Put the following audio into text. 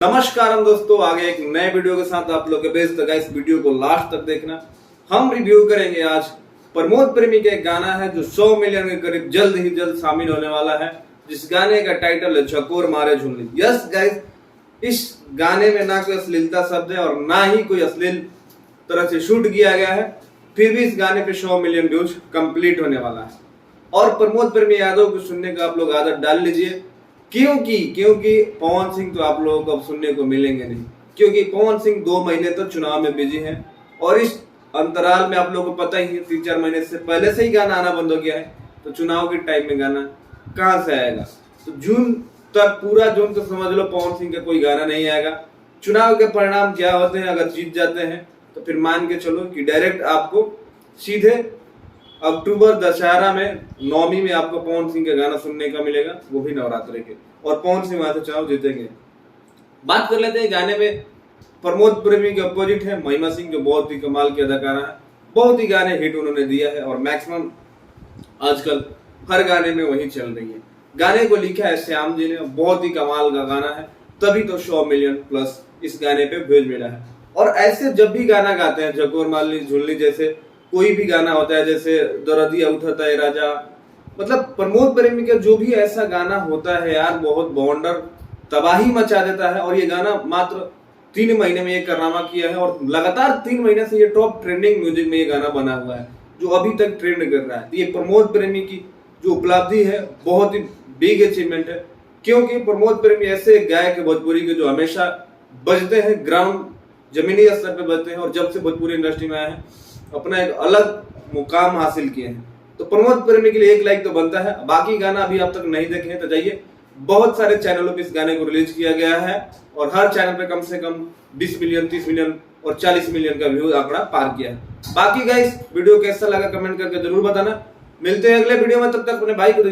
नमस्कार हम दोस्तों, आगे एक नए वीडियो के साथ आप लोग के बेस्ट तक इस वीडियो को लास्ट तक देखना। हम रिव्यू करेंगे आज प्रमोद प्रेमी का एक गाना है जो 100 मिलियन के करीब जल्द ही जल्द शामिल होने वाला है, जिस गाने का टाइटल है झकोर मारे झुल्ली। यस गाइस, इस गाने में ना कोई अश्लीलता शब्द है और ना ही कोई अश्लील तरह से शूट किया गया है, फिर भी इस गाने पे 100 मिलियन व्यूज कंप्लीट होने वाला है। और प्रमोद प्रेमी यादव को सुनने का आप लोग आदत डाल लीजिए, क्योंकि पवन सिंह तो आप लोगों को अब सुनने को मिलेंगे नहीं, क्योंकि पवन सिंह 2 महीने तक चुनाव में बिजी हैं और इस अंतराल में आप लोगों को पता ही है 3-4 महीने से पहले से ही गाना आना बंद हो गया है। तो चुनाव के टाइम में गाना कहां से आएगा? तो जून तक, पूरा जून तो समझ लो पवन सिंह का कोई गाना नहीं आएगा। चुनाव के परिणाम क्या होते हैं, अगर जीत जाते हैं तो फिर मान के चलो कि डायरेक्ट आपको सीधे अक्टूबर दशहरा में नवमी में आपको पवन सिंह का गाना सुनने का मिलेगा, वो भी नवरात्रि के, और पवन सिंह वहां से चुनाव जीतेंगे। बात कर लेते हैं गाने में। प्रमोद प्रेमी के अपोजिट है महिमा सिंह, जो बहुत ही कमाल की अदाकारा है। बहुत ही गाने हिट उन्होंने दिया है और मैक्सिमम आजकल हर गाने में वही चल रही है। गाने को लिखा है श्याम जी ने, बहुत ही कमाल का गाना है, तभी तो 100 मिलियन प्लस इस गाने पे व्यूज मिला है। और ऐसे जब भी गाना गाते हैं, झकोर मारली झुल्ली जैसे कोई भी गाना होता है, जैसे दरदिया उठता है राजा, मतलब प्रमोद प्रेमी का जो भी ऐसा गाना होता है यार, बहुत बॉन्डर तबाही मचा देता है। और ये गाना मात्र 3 महीने में ये कारनामा किया है और लगातार 3 महीने से ये टॉप ट्रेंडिंग म्यूजिक में ये गाना बना हुआ है, जो अभी तक ट्रेंड कर रहा है। ये प्रमोद प्रेमी की जो उपलब्धि है, बहुत ही बिग अचीवमेंट है, क्योंकि प्रमोद प्रेमी ऐसे गायक है भोजपुरी के जो हमेशा बजते हैं, ग्राउंड जमीनी स्तर पे बजते हैं, और जब से भोजपुरी इंडस्ट्री में आए हैं अपना एक अलग मुकाम हासिल किए हैं। तो प्रमोद प्रेमी के लिए 1 लाइक तो बनता है। बाकी गाना अभी आप तक नहीं देखे हैं तो जाइए, बहुत सारे चैनलों पे इस गाने को रिलीज किया गया है और हर चैनल पे कम से कम 20 मिलियन, 30 मिलियन और 40 मिलियन का व्यू आंकड़ा पार किया है। बाकी गाइस, वीडियो कैसा लगा कमेंट करके जरूर बताना। मिलते हैं अगले वीडियो में, तब तक अपने भाई को